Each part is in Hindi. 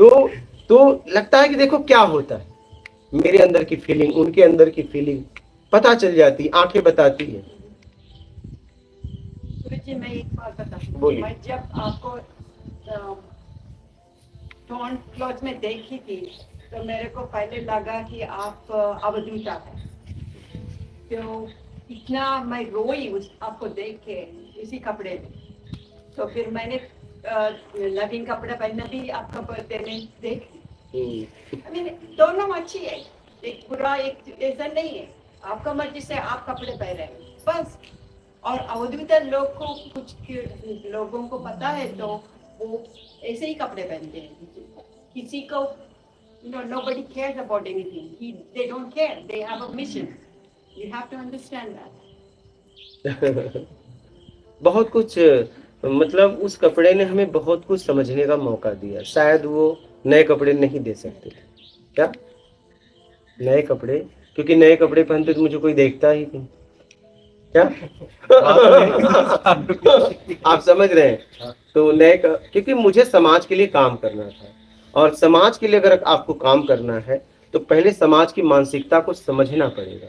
तो लगता है कि देखो क्या होता है, मेरे अंदर की फीलिंग, उनके अंदर की फीलिंग पता चल जाती, आंखें बताती है। जी मैं एक बात बताऊँ, बोलिए। मैं जब आपको टोन क्लॉथ में देखी थी तो मेरे को पहले लगा कि आप अवधूता है, तो इतना मैं रोई उस आपको देख के इसी कपड़े में। तो फिर मैंने नवीन कपड़े पहनना भी आपका बर्थडे में देखी। I mean, दोनों अच्छी है, एक बुरा एक ऐसा नहीं है, आपका मर्जी से आप कपड़े पहने बस। और अवधूत लोग को कुछ लोगों को पता है तो वो ऐसे ही कपड़े पहनते हैं, किसी को nobody cares about anything. They don't care. They have a mission. You have to understand that. बहुत कुछ, मतलब उस कपड़े ने हमें बहुत कुछ समझने का मौका दिया। शायद वो नए कपड़े नहीं दे सकते थे। क्या नए कपड़े, क्योंकि नए कपड़े पहनते तो मुझे कोई देखता ही नहीं। क्या आप समझ रहे हैं? तो क्योंकि मुझे समाज के लिए काम करना था, और समाज के लिए अगर आपको काम करना है तो पहले समाज की मानसिकता को समझना पड़ेगा।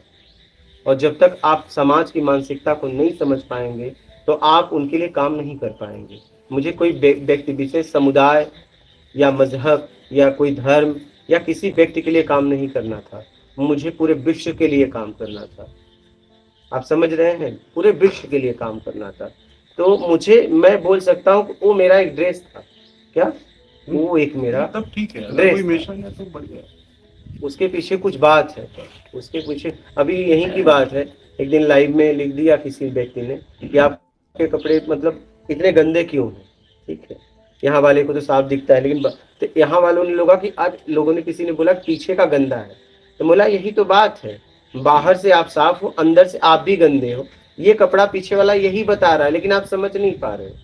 और जब तक आप समाज की मानसिकता को नहीं समझ पाएंगे तो आप उनके लिए काम नहीं कर पाएंगे। मुझे कोई व्यक्ति विशेष, समुदाय या मजहब या कोई धर्म या किसी व्यक्ति के लिए काम नहीं करना था, मुझे पूरे विश्व के लिए काम करना था। आप समझ रहे हैं? पूरे विश्व के लिए काम करना था। तो मैं बोल सकता हूँ वो मेरा एक ड्रेस था। क्या वो एक मेरा तब ठीक है, अगर ड्रेस कोई मिशन है तो बढ़िया। उसके पीछे कुछ बात है, उसके पीछे अभी यही की बात है। एक दिन लाइव में लिख दिया किसी व्यक्ति ने कि आपके कपड़े मतलब इतने गंदे क्यों हैं। ठीक है, यहाँ वाले को तो साफ दिखता है, लेकिन तो यहाँ वालों ने लोगा कि आज लोगों ने, किसी ने बोला पीछे का गंदा है, तो बोला यही तो बात है, बाहर से आप साफ हो, अंदर से आप भी गंदे हो। ये कपड़ा पीछे वाला यही बता रहा है, लेकिन आप समझ नहीं पा रहे हो।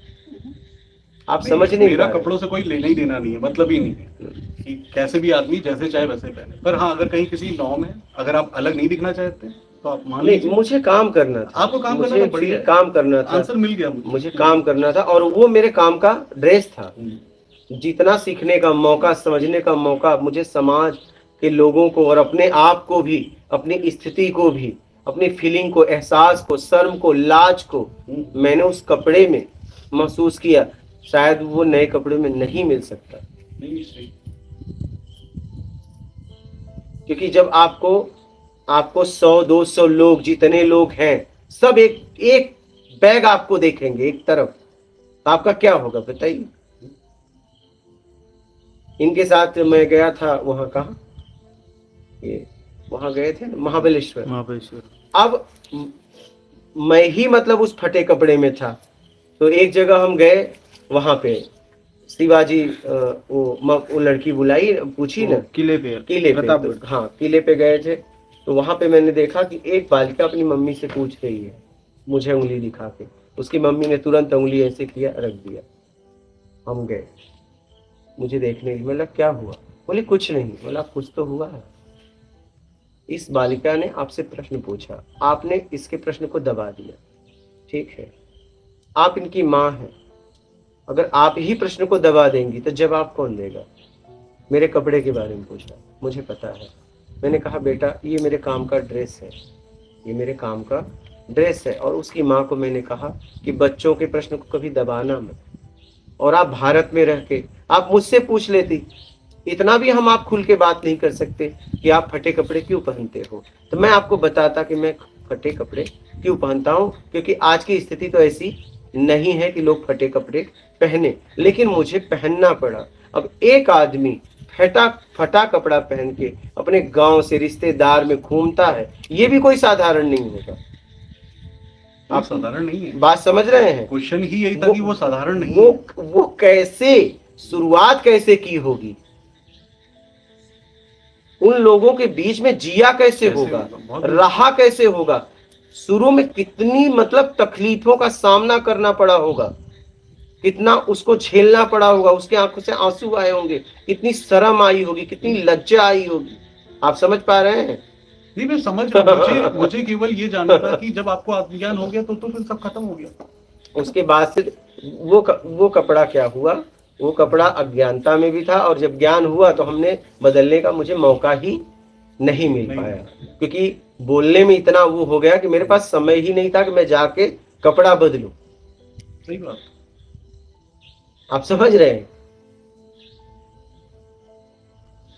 आप समझ नहीं मेरा पा रहे। कपड़ों से कोई लेना ही देना नहीं है, मतलब ही नहीं है कि कैसे भी आदमी जैसे चाहे वैसे पहने। पर हाँ, अगर कहीं किसी नॉर्म है, अगर आप अलग नहीं दिखना चाहते तो आप मान नहीं, लीजिए। मुझे काम करना था, आपको काम करना मुझे था, बढ़िया है। काम करना था, आंसर मिल गया मुझे काम करना था, और वो मेरे काम का ड्रेस था। जितना सीखने का मौका, समझने का मौका मुझे समाज के लोगों को और अपने आप को भी, अपनी स्थिति को भी, अपनी फीलिंग को, एहसास को, शर्म को, लाज को मैंने उस कपड़े में महसूस किया। शायद वो नए कपड़े में नहीं मिल सकता। क्योंकि जब आपको 100-200 लोग, जितने लोग हैं, सब एक बैग आपको देखेंगे एक तरफ, तो आपका क्या होगा बताइए। इनके साथ मैं गया था, वहां कहा, ये वहां गए थे महाबलेश्वर। अब मैं ही मतलब उस फटे कपड़े में था। तो एक जगह हम गए, वहां पे शिवाजी, वो लड़की बुलाई, पूछी ना, किले पे तो, हाँ किले पे गए थे। तो वहां पे मैंने देखा कि एक बालिका अपनी मम्मी से पूछ रही है, मुझे उंगली दिखा के। उसकी मम्मी ने तुरंत उंगली ऐसे किया, रख दिया। हम गए, मुझे देखने की, मतलब क्या हुआ? बोले कुछ नहीं। बोला कुछ तो हुआ है। इस बालिका ने आपसे प्रश्न पूछा, आपने इसके प्रश्न को दबा दिया। ठीक है, आप इनकी माँ हैं, अगर आप ही प्रश्न को दबा देंगी तो जवाब कौन देगा? मेरे कपड़े के बारे में पूछा, मुझे पता है। मैंने कहा बेटा ये मेरे काम का ड्रेस है, ये मेरे काम का ड्रेस है। और उसकी माँ को मैंने कहा कि बच्चों के प्रश्न को कभी दबाना मत। और आप भारत में रह के आप मुझसे पूछ लेती, इतना भी हम आप खुल के बात नहीं कर सकते कि आप फटे कपड़े क्यों पहनते हो, तो मैं आपको बताता कि मैं फटे कपड़े क्यों पहनता हूँ। क्योंकि आज की स्थिति तो ऐसी नहीं है कि लोग फटे कपड़े पहने, लेकिन मुझे पहनना पड़ा। अब एक आदमी फटा कपड़ा पहन के अपने गांव से रिश्तेदार में घूमता है, ये भी कोई साधारण नहीं होगा। आप साधारण नहीं है, बात समझ रहे हैं? क्वेश्चन ही यही था कि वो साधारण नहीं है। वो कैसे शुरुआत कैसे की होगी, उन लोगों के बीच में जिया कैसे होगा, रहा कैसे होगा, शुरू में कितनी मतलब तकलीफों का सामना करना पड़ा होगा, कितना उसको झेलना पड़ा होगा, उसके आंखों से आंसू आए होंगे, कितनी शर्म आई होगी, कितनी लज्जा आई होगी। आप समझ पा रहे हैं? नहीं, मैं समझ रहा हूँ। मुझे केवल ये जानना था कि जब आपको आत्मज्ञान हो गया तो फिर सब खत्म हो गया। उसके बाद से वो कपड़ा क्या हुआ, वो कपड़ा अज्ञानता में भी था, और जब ज्ञान हुआ तो हमने बदलने का मुझे मौका ही नहीं मिल पाया, क्योंकि बोलने में इतना वो हो गया कि मेरे पास समय ही नहीं था कि मैं जाके कपड़ा बदलूं। सही बात। आप समझ रहे हैं?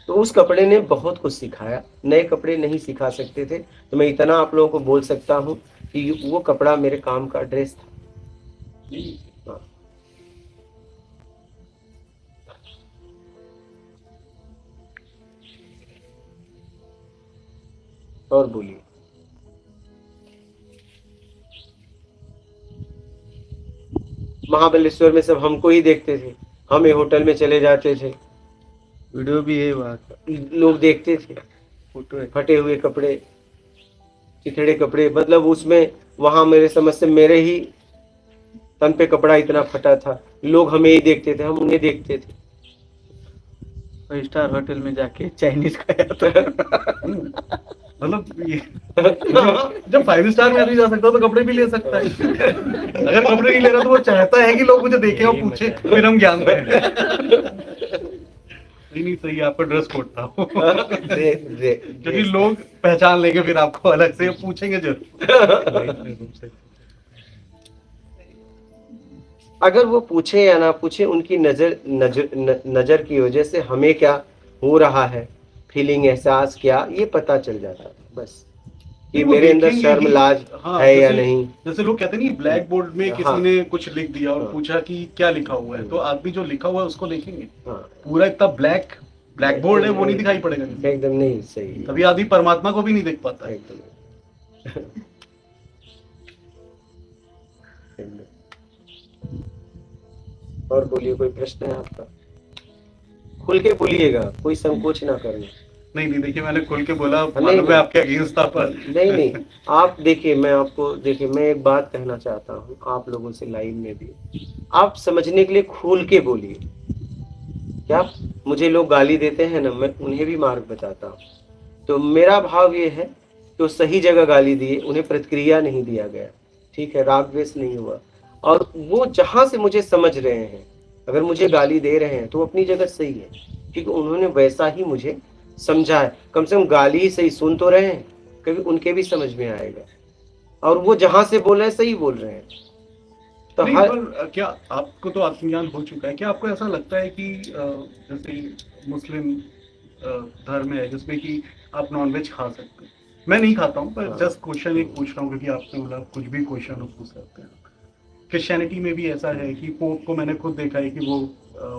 तो उस कपड़े ने बहुत कुछ सिखाया, नए कपड़े नहीं सिखा सकते थे। तो मैं इतना आप लोगों को बोल सकता हूँ कि वो कपड़ा मेरे काम का ड्रेस था। हाँ। और बोलिए। महाबलेश्वर में सब हमको ही देखते थे, हम ये होटल में चले जाते थे, वीडियो भी है वहाँ का, लोग देखते थे, फोटो है। फटे हुए कपड़े, चिथड़े कपड़े, मतलब उसमें वहां मेरे समझ से मेरे ही तन पे कपड़ा इतना फटा था, लोग हमें ही देखते थे, हम उन्हें देखते थे। 5 स्टार होटल में जाके चाइनीज खाया था। मतलब ये जब 5 स्टार में आदमी जा सकता है तो कपड़े भी ले सकता है। अगर कपड़े नहीं ले रहा तो वो चाहता है कि लोग मुझे देखें और पूछे, फिर हम ज्ञान दें। नहीं सही, आपका ड्रेस कोड था क्योंकि लोग पहचान लेंगे, फिर आपको अलग से पूछेंगे जरूर। अगर वो पूछे या ना पूछे, उनकी नजर की वजह से हमें क्या हो रहा है, फीलिंग, एहसास क्या, ये पता चल जाता है बस, कि मेरे अंदर शर्म लाज है या नहीं। जैसे लोग कहते नहीं, ब्लैक बोर्ड में किसी ने कुछ लिख दिया और पूछा कि क्या लिखा हुआ है, तो आदमी जो लिखा हुआ है उसको देखेंगे। पूरा इतना ब्लैक बोर्ड है, वो नहीं दिखाई पड़ेगा एकदम नहीं। सही। तभी आदमी परमात्मा को भी नहीं देख पाता है। और बोलिए, कोई प्रश्न है आपका? खुल के बोलिएगा, कोई संकोच ना करना। नहीं देखिए, मैंने खुल के बोला, मालूम है आपके अगेंस्ट था, पर नहीं आप देखिए, मैं आपको देखिए, मैं एक बात कहना चाहता हूँ आप लोगों से लाइव में भी, आप समझने के लिए खुल के बोलिए। क्या मुझे लोग गाली देते हैं ना, मैं उन्हें भी मार्ग बताता हूँ। तो मेरा भाव ये है कि वो सही जगह गाली दिए, उन्हें प्रतिक्रिया नहीं दिया गया, ठीक है, राग द्वेष नहीं हुआ, और वो जहां से मुझे समझ रहे हैं, अगर मुझे गाली दे रहे हैं तो वो अपनी जगह सही है, क्योंकि उन्होंने वैसा ही मुझे समझा है। कम से कम गाली ही सही सुन तो रहे हैं, क्योंकि उनके भी समझ में आएगा, और वो जहां से बोल रहे हैं सही बोल रहे हैं। तो पर क्या आपको तो आत्मज्ञान हो चुका है, क्या आपको ऐसा लगता है कि जैसे मुस्लिम धर्म है जिसमें कि आप नॉनवेज खा सकते हैं? मैं नहीं खाता हूँ, पर जस्ट क्वेश्चन एक पूछ रहा हूँ, क्योंकि आपने बोला कुछ भी क्वेश्चन पूछ सकते हैं। क्रिश्चियनिटी में भी ऐसा है कि पोप को मैंने खुद देखा है कि वो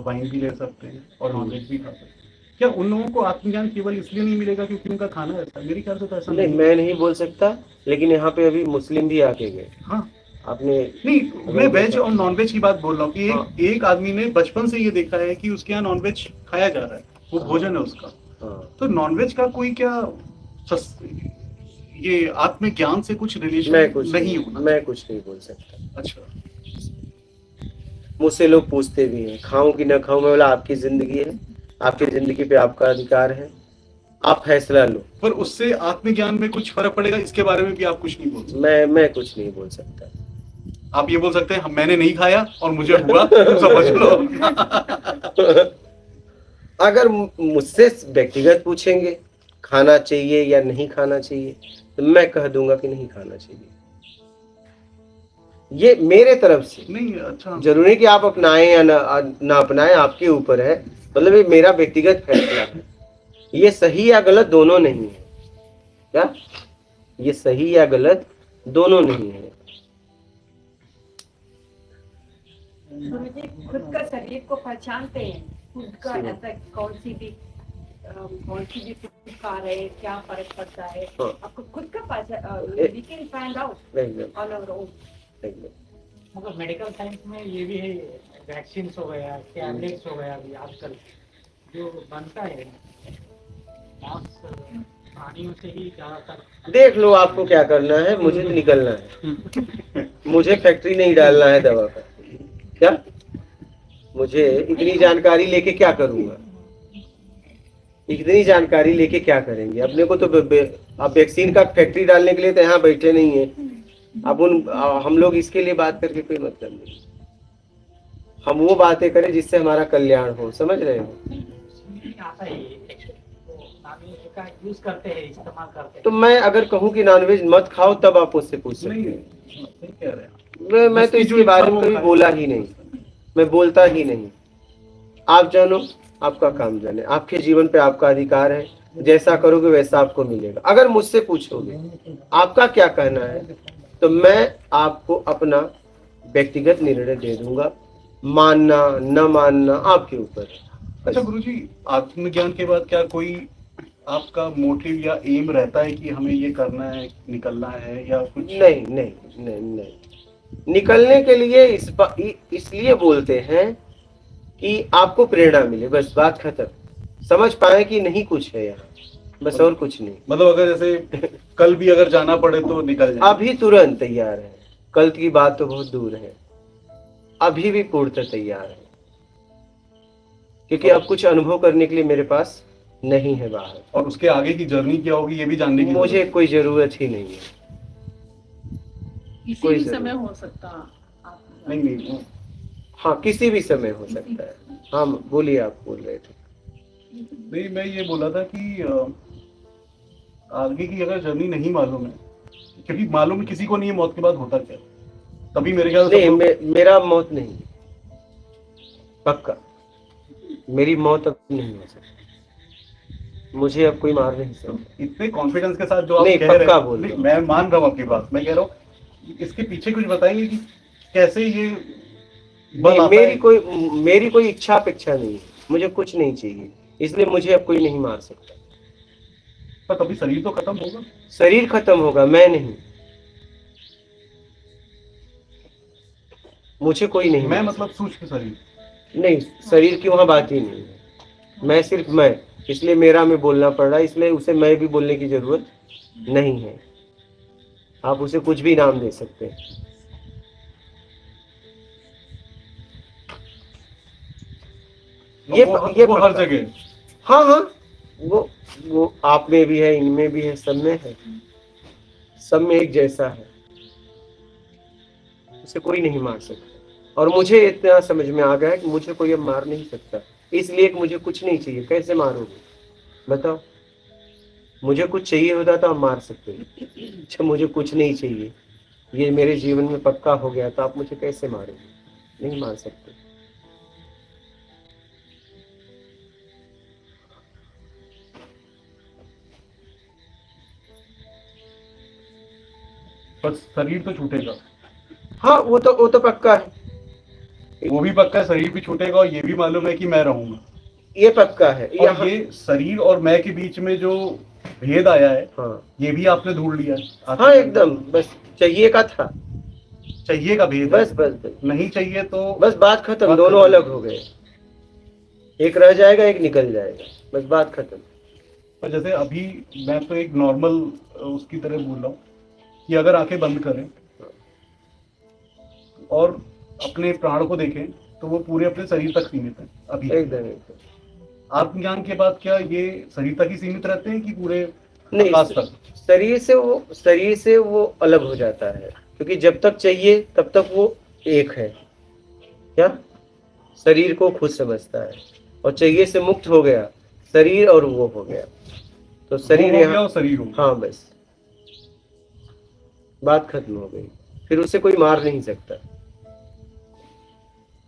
वाइन भी ले सकते हैं और नॉनवेज भी खा सकते हैं। क्या उन लोगों को आत्मज्ञान केवल इसलिए नहीं मिलेगा क्योंकि उनका खाना ऐसा है? मेरे ख्याल से तो ऐसा नहीं। मैं नहीं बोल सकता, लेकिन यहाँ पे अभी मुस्लिम भी आके गए। हाँ, आपने नहीं, मैं वेज और नॉनवेज की बात बोल रहा हूँ कि एक आदमी ने बचपन से ये देखा है कि उसके यहाँ नॉनवेज खाया जा रहा है, वो भोजन है उसका। तो नॉनवेज का कोई क्या ये आत्मज्ञान से कुछ रिलेशन नहीं होना? मैं कुछ नहीं बोल सकता। अच्छा, मुझसे लोग पूछते भी हैं खाऊं कि ना खाऊं, मैं बोला आपकी जिंदगी है, आपकी जिंदगी पे आपका अधिकार है, आप फैसला लो। पर उससे आत्मज्ञान में कुछ फर्क पड़ेगा, इसके बारे में भी आप कुछ नहीं बोल सकते? मैं कुछ नहीं बोल सकता। आप ये बोल सकते हैं मैंने नहीं खाया और मुझे हुआ, समझ लो। अगर मुझसे व्यक्तिगत पूछेंगे खाना चाहिए या नहीं खाना चाहिए, तो मैं कह दूंगा कि नहीं खाना चाहिए। ये मेरे तरफ से नहीं। अच्छा, जरूरी कि आप अपनाएं या ना अपनाएं, आपके ऊपर है, मतलब ये मेरा व्यक्तिगत फैसला है। ये सही या गलत दोनों नहीं है। क्या ये सही या गलत दोनों नहीं है? मुझे खुद का शरीर को पहचानते हैं, खुद का ऐसा कौन सी भी फूड खा रहे हैं, क्या फर्क पड़ता है, आपको खुद का we can find out on our own। मतलब मेडिकल साइंस में ये भी है, वैक्सीन हो गया, टैबलेट्स हो गया, अभी आजकल जो बनता है प्राणियों से ही ज्यादातर। देख लो आपको क्या करना है, मुझे तो निकलना है। मुझे फैक्ट्री नहीं डालना है दवा का। क्या मुझे इतनी जानकारी लेके क्या करूंगा? इतनी जानकारी लेके क्या करेंगे? अपने को तो अब वैक्सीन का फैक्ट्री डालने के लिए तो यहाँ बैठे नहीं है। अब हम लोग इसके लिए बात करके कोई मतलब नहीं। हम वो बातें करें जिससे हमारा कल्याण हो, समझ रहे हो? नहीं आता है ये text, तो नॉनवेज का यूज करते हैं, इस्तेमाल करते तो हैं। मैं अगर कहूँ कि नॉनवेज मत खाओ तब आप मुझसे पूछ सकते नहीं हैं। सही कह रहे हैं। मैं तो जिसकी जो इसके बारे इच्छा में वो कभी खाए। बोला ही नहीं, मैं बोलता ही नहीं। आप जानो, आपका काम जाने, आपके जीवन पे आपका अधिकार है, जैसा करोगे वैसा आपको मिलेगा। अगर मुझसे पूछोगे आपका क्या कहना है, तो मैं आपको अपना व्यक्तिगत निर्णय दे दूंगा, मानना न मानना आपके ऊपर है। अच्छा गुरुजी, आत्मज्ञान के बाद क्या कोई आपका मोटिव या एम रहता है कि हमें ये करना है, निकलना है, या कुछ? नहीं नहीं नहीं नहीं, निकलने के लिए इसलिए बोलते हैं कि आपको प्रेरणा मिले, बस बात खत्म। समझ पाए कि नहीं कुछ है यहाँ, बस और कुछ नहीं। मतलब अगर जैसे कल भी अगर जाना पड़े तो निकल जाए? अभी तुरंत तैयार है, कल की बात तो बहुत दूर है, अभी भी पूर्णतः तैयार है, क्योंकि अब कुछ अनुभव करने के लिए मेरे पास नहीं है बाहर। और उसके आगे की जर्नी क्या होगी ये भी जानने की मुझे जरूरत कोई जरूरत ही नहीं है। किसी कोई भी जरूरत समय हो सकता आप नहीं। नहीं हाँ, किसी भी समय हो सकता है। हाँ बोलिए, आप बोल रहे थे। नहीं, मैं ये बोला था कि आगे की अगर जर्नी नहीं मालूम है, क्योंकि मालूम किसी को नहीं है मौत के बाद होता क्या, तभी मेरे ख्याल से नहीं, मेरा मौत नहीं, पक्का मेरी मौत अब नहीं हो सकती, मुझे अब कोई मार नहीं सकता। इतने कॉन्फिडेंस के साथ जो आप नहीं, कह रहे पक्का हैं, बोल रहा नहीं, हूं। मैं मान रहा हूँ आपकी बात। मैं कह रहा हूँ इसके पीछे कुछ बताएंगे कि कैसे ये बल नहीं, आता है? मेरी कोई इच्छा अपेक्षा नहीं है, मुझे कुछ नहीं चाहिए, इसलिए मुझे अब कोई नहीं मार सकता। पर तभी शरीर तो खत्म होगा। शरीर खत्म होगा, मैं नहीं, मुझे कोई नहीं मैं मार मतलब सूक्ष्म शरीर। सकता। नहीं, शरीर की वहां बात ही नहीं है, मैं सिर्फ मैं, इसलिए मेरा में बोलना पड़ रहा है, इसलिए उसे मैं भी बोलने की जरूरत नहीं है। आप उसे कुछ भी नाम दे सकते हैं। वो हर पक्का। जगह। हाँ हाँ, वो आप में भी है, इनमें भी है, सब में है, सब में एक जैसा है, उसे कोई नहीं मार सकता। और मुझे इतना समझ में आ गया है कि मुझे कोई अब मार नहीं सकता, इसलिए कि मुझे कुछ नहीं चाहिए। कैसे मारोगे बताओ? मुझे कुछ चाहिए होता तो आप मार सकते हो। अच्छा, मुझे कुछ नहीं चाहिए, ये मेरे जीवन में पक्का हो गया, तो आप मुझे कैसे मारोगे? नहीं मार सकते। बस शरीर तो छूटेगा। हाँ, वो तो पक्का है, वो भी पक्का है, शरीर भी छूटेगा, और ये भी मालूम है कि मैं रहूंगा। ये पक्का है। और यहाँ ये शरीर और मैं के बीच में जो भेद आया है, हाँ ये भी आपने ढूंढ लिया है। हाँ, एकदम, बस चाहिए का था, चाहिए का भेद बस है। बस बस नहीं चाहिए तो बस बात खत्म, बात दोनों खत्म। अलग हो गए, एक रह जाएगा, एक निकल जाएगा, बस बात खत्म। पर जैसे अभी मैं तो एक नॉर्मल उसकी तरह बोल रहा हूँ कि अगर आंखें बंद करें और अपने प्राण को देखें तो वो पूरे अपने शरीर तक सीमित है अभी। एकदम एकदम। आत्मज्ञान के बाद क्या ये शरीर तक ही सीमित रहते हैं कि पूरे नहीं, आकाश तक? शरीर से वो अलग हो जाता है, क्योंकि जब तक चाहिए तब तक वो एक है, क्या शरीर को खुद समझता है, और चाहिए से मुक्त हो गया शरीर, और वो हो गया, तो शरीर वो हो गया यहाँ। और शरीर हो गया। हाँ, बस बात खत्म हो गई, फिर उसे कोई मार नहीं सकता,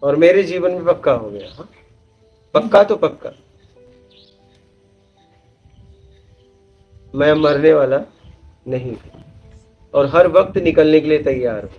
और मेरे जीवन में पक्का हो गया। हाँ, पक्का तो पक्का, मैं मरने वाला नहीं हूं, और हर वक्त निकलने के लिए तैयार हूं।